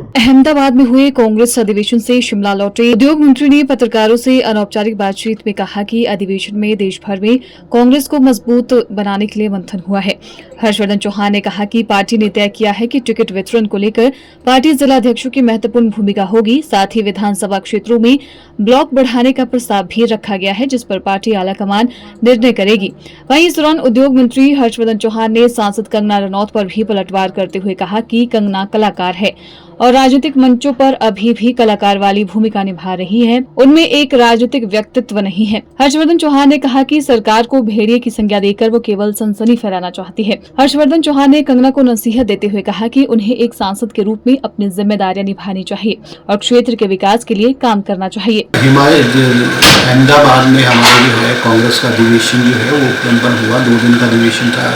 अहमदाबाद में हुए कांग्रेस अधिवेशन से शिमला लौटे उद्योग मंत्री ने पत्रकारों से अनौपचारिक बातचीत में कहा कि अधिवेशन में देश भर में कांग्रेस को मजबूत बनाने के लिए मंथन हुआ है। हर्षवर्धन चौहान ने कहा कि पार्टी ने तय किया है कि टिकट वितरण को लेकर पार्टी जिलाध्यक्षों की महत्वपूर्ण भूमिका होगी। साथ ही विधानसभा क्षेत्रों में ब्लॉक बढ़ाने का प्रस्ताव भी रखा गया है, जिस पर पार्टी आलाकमान निर्णय करेगी। वहीं इस दौरान उद्योग मंत्री हर्षवर्धन चौहान ने सांसद कंगना रनौत पर भी पलटवार करते हुए कहा कि कंगना कलाकार है और राजनीतिक मंचों पर अभी भी कलाकार वाली भूमिका निभा रही है, उनमें एक राजनीतिक व्यक्तित्व नहीं है। हर्षवर्धन चौहान ने कहा कि सरकार को भेड़िए की संज्ञा देकर वो केवल सनसनी फैलाना चाहती है। हर्षवर्धन चौहान ने कंगना को नसीहत देते हुए कहा कि उन्हें एक सांसद के रूप में अपनी जिम्मेदारियां निभानी चाहिए और क्षेत्र के विकास के लिए काम करना चाहिए। अहमदाबाद में हमारे जो है कांग्रेस का अधिवेशन जो है वो संपन्न हुआ। 2 दिन का अधिवेशन था।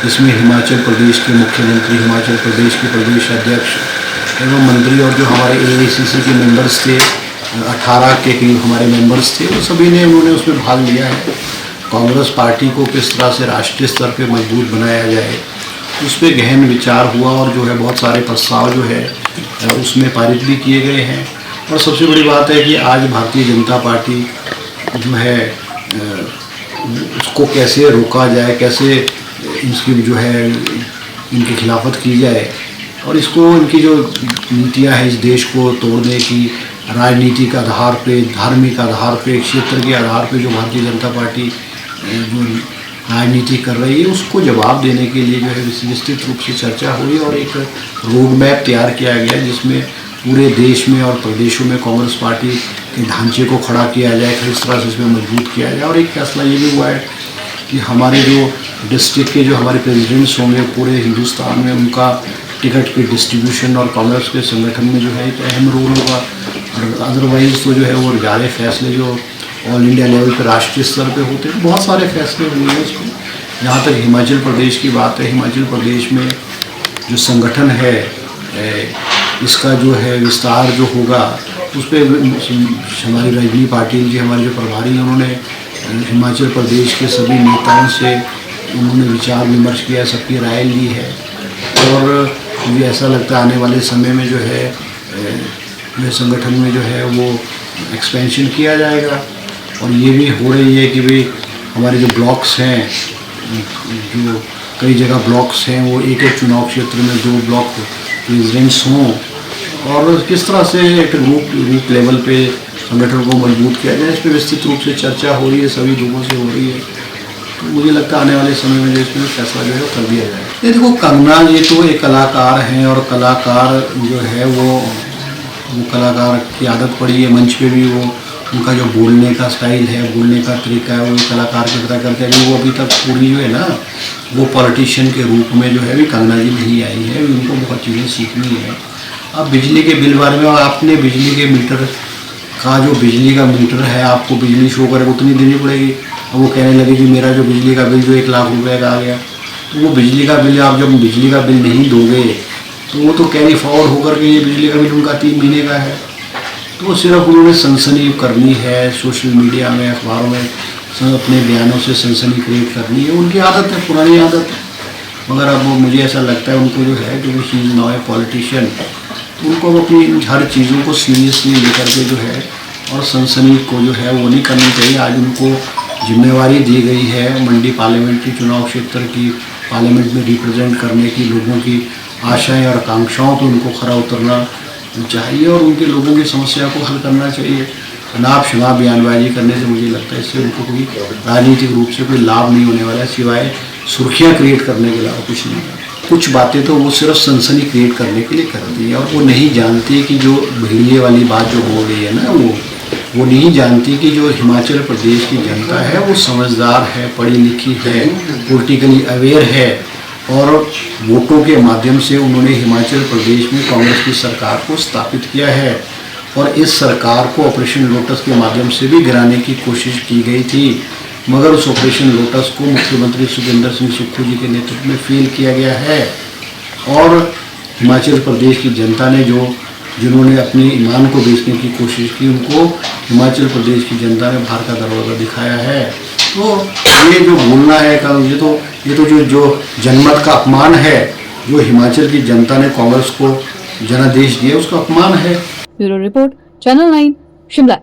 इसमें हिमाचल प्रदेश के मुख्यमंत्री, हिमाचल प्रदेश के प्रदेश अध्यक्ष एवं मंत्री और जो हमारे AICC के मेंबर्स थे, 18 के करीब हमारे मेंबर्स थे, वो सभी ने उन्होंने उसमें भाग लिया है। कांग्रेस पार्टी को किस तरह से राष्ट्रीय स्तर पे मजबूत बनाया जाए, उस पर गहन विचार हुआ और जो है बहुत सारे प्रस्ताव जो है उसमें पारित भी किए गए हैं। और सबसे बड़ी बात है कि आज भारतीय जनता पार्टी जो है उसको कैसे रोका जाए, कैसे इसकी जो है इनकी खिलाफत की जाए और इसको इनकी जो नीतियां हैं इस देश को तोड़ने की, राजनीतिक आधार पे, धार्मिक आधार पे, क्षेत्र के आधार पे जो भारतीय जनता पार्टी जो राजनीति कर रही है उसको जवाब देने के लिए जो है विस्तृत रूप से चर्चा हुई और एक रोड मैप तैयार किया गया, जिसमें पूरे देश में और प्रदेशों में कांग्रेस पार्टी के ढांचे को खड़ा किया जाए, किस तरह से इसमें मजबूत किया जाए। और एक फैसला ये भी हुआ है कि हमारे जो डिस्ट्रिक्ट के जो हमारे प्रेसिडेंट्स होंगे पूरे हिंदुस्तान में, उनका टिकट के डिस्ट्रीब्यूशन और कांग्रेस के संगठन में जो है एक अहम रोल होगा। और अदरवाइज़ तो जो है वो ज़्यादा फैसले जो ऑल इंडिया लेवल पर राष्ट्रीय स्तर पे होते हैं, बहुत सारे फैसले हुए हैं उसमें। जहाँ तक हिमाचल प्रदेश की बात है, हिमाचल प्रदेश में जो संगठन है इसका जो है विस्तार जो होगा उस पर हमारी रजनी पाटिल जी, हमारे जो प्रभारी हैं, उन्होंने हिमाचल प्रदेश के सभी नेताओं से उन्होंने विचार विमर्श किया, सबकी राय ली है। और मुझे ऐसा लगता है आने वाले समय में जो है संगठन में जो है वो एक्सपेंशन किया जाएगा। और ये भी हो रही है कि भाई हमारे जो ब्लॉक्स हैं, जो कई जगह ब्लॉक्स हैं, वो एक चुनाव क्षेत्र में 2 ब्लॉक प्रेसिडेंट्स हों और किस तरह से एक रूट लेवल पे संगठन को मजबूत किया जाए, इस पर विस्तृत रूप से चर्चा हो रही है, सभी लोगों से हो रही है। तो मुझे लगता है आने वाले समय में जो इसमें फैसला जो है कर दिया जाए। ये देखो, कंगना ये तो एक कलाकार हैं और कलाकार जो है वो कलाकार की आदत पड़ी है। मंच पे भी वो उनका जो बोलने का स्टाइल है, बोलने का तरीका है, वो कलाकार की तरह करते हैं। वो अभी तक पूरी जो है ना वो पॉलिटिशियन के रूप में जो है भी कंगना जी नहीं आई है, उनको बहुत चीज़ें सीखनी है। अब बिजली के बिल बारे में आपने बिजली के मीटर का जो बिजली का मीटर है, आपको बिजली शो करे उतनी देनी पड़ेगी। अब वो कहने लगे कि मेरा जो बिजली का बिल जो 1 लाख रुपए का आ गया, तो वो बिजली का बिल आप जब बिजली का बिल नहीं दोगे तो वो तो कैरी फॉरवर्ड होकर के ये बिजली का बिल उनका 3 महीने का है। तो सिर्फ उन्होंने सनसनी करनी है, सोशल मीडिया में, अखबारों में अपने बयानों से सनसनी क्रिएट करनी है, उनकी आदत है, पुरानी आदत है। मगर अब मुझे ऐसा लगता है उनको जो है कि she is now a politician, तो उनको अपनी हर चीज़ों को सीरियसली लेकर के जो है और सनसनी को जो है वो नहीं करनी चाहिए। आज उनको जिम्मेवारी दी गई है मंडी पार्लियामेंट्री चुनाव क्षेत्र की, पार्लियामेंट में रिप्रेजेंट करने की, लोगों की आशाएं और आकांक्षाओं पर उनको खरा उतरना चाहिए और उनके लोगों की समस्या को हल करना चाहिए। अनाप शनाप बयानबाजी करने से मुझे लगता है इससे उनको कोई राजनीतिक रूप से कोई लाभ नहीं होने वाला है, सिवाय सुर्खियाँ क्रिएट करने के अलावा कुछ नहीं। कुछ बातें तो वो सिर्फ सनसनी क्रिएट करने के लिए करती है और वो नहीं जानती कि जो भेड़िए वाली बात जो हो रही है ना, वो नहीं जानती कि जो हिमाचल प्रदेश की जनता है वो समझदार है, पढ़ी लिखी है, पॉलिटिकली अवेयर है और वोटों के माध्यम से उन्होंने हिमाचल प्रदेश में कांग्रेस की सरकार को स्थापित किया है। और इस सरकार को ऑपरेशन लोटस के माध्यम से भी गिराने की कोशिश की गई थी, मगर उस ऑपरेशन लोटस को मुख्यमंत्री सुखविंदर सिंह सुक्खू जी के नेतृत्व में फेल किया गया है। और हिमाचल प्रदेश की जनता ने जिन्होंने अपने ईमान को बेचने की कोशिश की, उनको हिमाचल प्रदेश की जनता ने बाहर का दरवाज़ा दिखाया है। तो ये जो बोलना है ये तो जो जनमत का अपमान है जो हिमाचल की जनता ने कांग्रेस को जनादेश दिया उसका अपमान है। Bureau report, channel 9, Shimla.